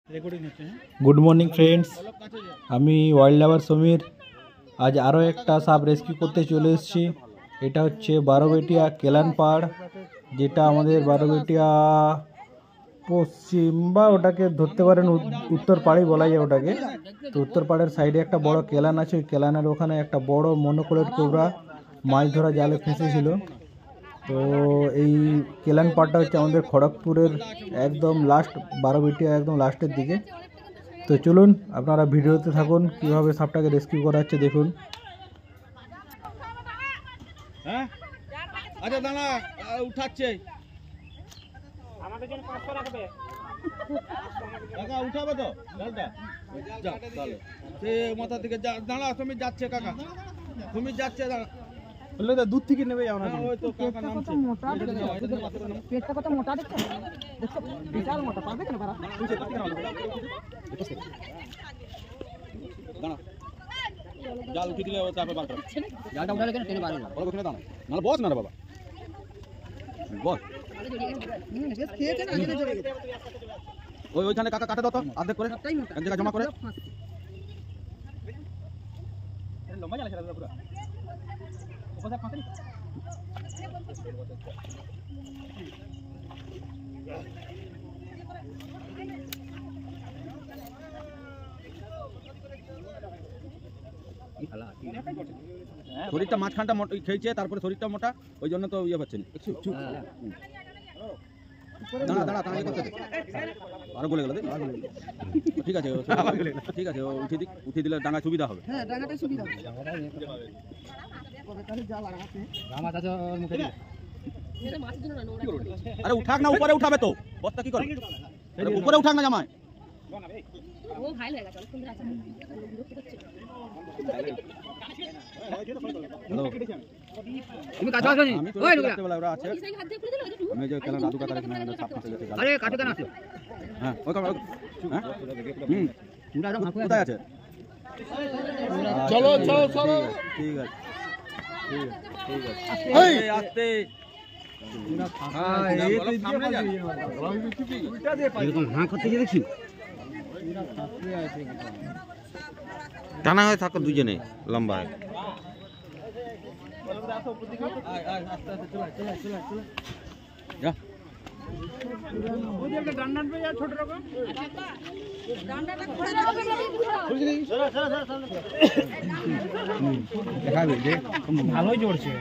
Good morning friends আমি wild লাভার সমীর আজ আরও একটা সাপ রেস্কিউ করতে চলে এসেছি। এটা হচ্ছে বারোবেটিয়া কেলান পাড়, যেটা আমাদের বারোবেটিয়া পশ্চিম বা ওটাকে ধরতে পারেন উত্তর পাড়েই বলা যায় ওটাকে। তো উত্তর পাড়ের সাইডে একটা বড় কেলান আছে, ওই কেলানের ওখানে একটা বড় মনোকোলেট কোবরা মাছ ধরা জালে ফেঁসেছিল। তো এই কেলান পাড়টা হচ্ছে আমাদের খড়গপুরের একদম লাস্ট, বারোবেটিয়া একদম লাস্টের দিকে। তো চলুন আপনারা ভিডিওতে থাকুন, কিভাবে সাপটাকে রেস্কিউ করা হচ্ছে দেখুন। হ্যাঁ আচ্ছা দাঁড়া উঠাচ্ছে আমাদের জন্য 500 রাখবে কাকা, উঠাবে তো গালটা যা তাহলে সে মাথা থেকে দাঁড়া তুমি যাচ্ছে কাকা, তুমি যাচ্ছে দাঁড়া বললে তো দুধ থেকে নেবে যাও না। ওই তো কাকা নামছে, পেটটা কত মোটা দেখছো, দেখছো বিশাল মোটা, পাবে কেন পারা দাঁড়া জাল উঠে দিলে তারপর বার করো, জালটা উঠালে কেন টেনে পারবে না, বড় কথা দাঁড়া নালে বস না রে বাবা বস। খেয়েছে না আগে চলে গেছে ওইখানে কাকা কাটে দাও তো অর্ধেক করে এক জায়গায় জমা করে। লম্বা জাল আছে পুরো ওপরে ফাঁকা নেই। শরীরটা মাঝখানটা খেয়েছে, তারপরে শরীরটা মোটা, ওই জন্য তো ইয়ে পাচ্ছে না। দাঁড়া দাঁড়া দাঁড়া করতে আরো বলে গেল, ঠিক আছে ঠিক আছে, উঠিয়ে দিলে ডাঙা সুবিধা হবে। হ্যাঁ ডাঙাটা সুবিধা হবে, আরে উঠাক না, উপরে উঠাবে তো বস্তা কি করে, উপরে উঠাক না জামাই। ও ভাই লাগা চল সুন্দর আছে তুমি কাছে আসো নি, ওই ঢুকা ওরা আছে, আমি যে কেন দাদু কাকার এখানে সাপ ফেসে গেছে। আরে কাটু কেন আসো, হ্যাঁ ওই কাকা, হ্যাঁ তোমরা একদম হাঁকু কোথায় আছে, চলো চলো চলো, ঠিক আছে ঠিক আছে এই আস্তে এরকম হাঁ করতে গিয়ে দেখছি টানা হয়ে থাকো দুজনে লম্বা হয়। যা ভালোই জড়ছে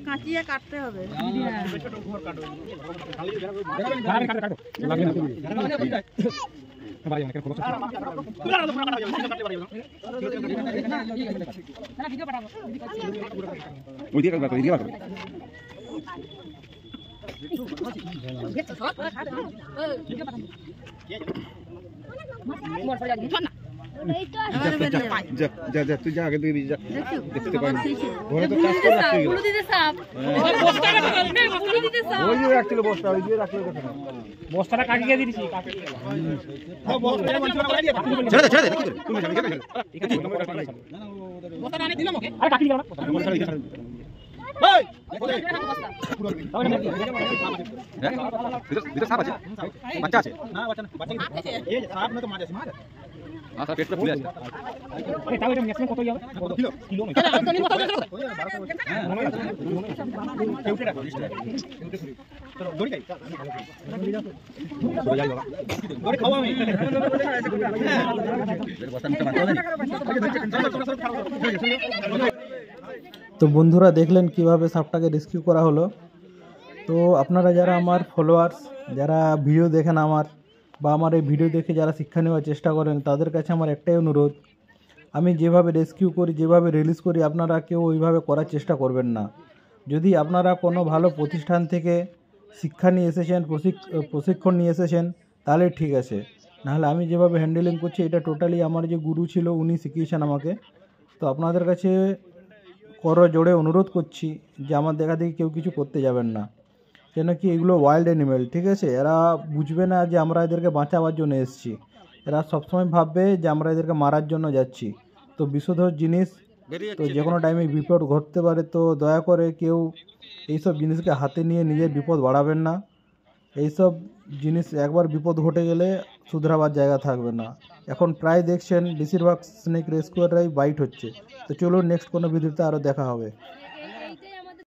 কাটিয়ে কাটতে হবে। তুই যা আগে দিকে যা, দেখতে পাই বস্তাটা কাটিয়ে দিয়েছি। সাপ আছে, বাচ্চা আছে, আচ্ছা পেটটা ফুলে আছে, কত যাবে কিলো তো বন্ধুরা দেখলেন কিভাবে সাপটাকে রেস্কিউ করা হলো। তো আপনারা যারা আমার ফলোয়ার্স, যারা ভিডিও দেখেন আমার, বা আমার এই ভিডিও দেখে যারা শিক্ষা নেওয়ার চেষ্টা করেন, তাদের কাছে আমার একটাই অনুরোধ, আমি যেভাবে রেস্কিউ করি, যেভাবে রিলিজ করি, আপনারা কেউ ওইভাবে করার চেষ্টা করবেন না। যদি আপনারা কোনো ভালো প্রতিষ্ঠান থেকে শিক্ষা নিয়ে এসেছেন, প্রশিক্ষণ নিয়ে এসেছেন, তাহলে ঠিক আছে। নাহলে আমি যেভাবে হ্যান্ডেলিং করছি এটা টোটালি আমার যে গুরু ছিল উনি শিখিয়েছেন আমাকে। তো আপনাদের কাছে জোরে অনুরোধ করছি যে আমার দেখা দেখি কেউ কিছু করতে যাবেন না, কেন কি এগুলো ওয়াইল্ড অ্যানিমেল, ঠিক আছে? এরা বুঝবে না যে আমরা এদেরকে বাঁচাবার জন্য এসেছি, এরা সবসময় ভাববে যে আমরা এদেরকে মারার জন্য যাচ্ছি। তো বিষধর জিনিস, তো যে কোনো টাইমে বিপদ ঘটতে পারে। তো দয়া করে কেউ এইসব জিনিসকে হাতে নিয়ে নিজের বিপদ বাড়াবেন না। এইসব জিনিস একবার বিপদ ঘটে গেলে শুধরাবার জায়গা থাকবে না। এখন প্রায় দেখছেন বেশিরভাগ স্নেক রেস্কিউয়াররাই বাইট হচ্ছে। তো চলুন নেক্সট কোনো ভিডিওতে আরও দেখা হবে।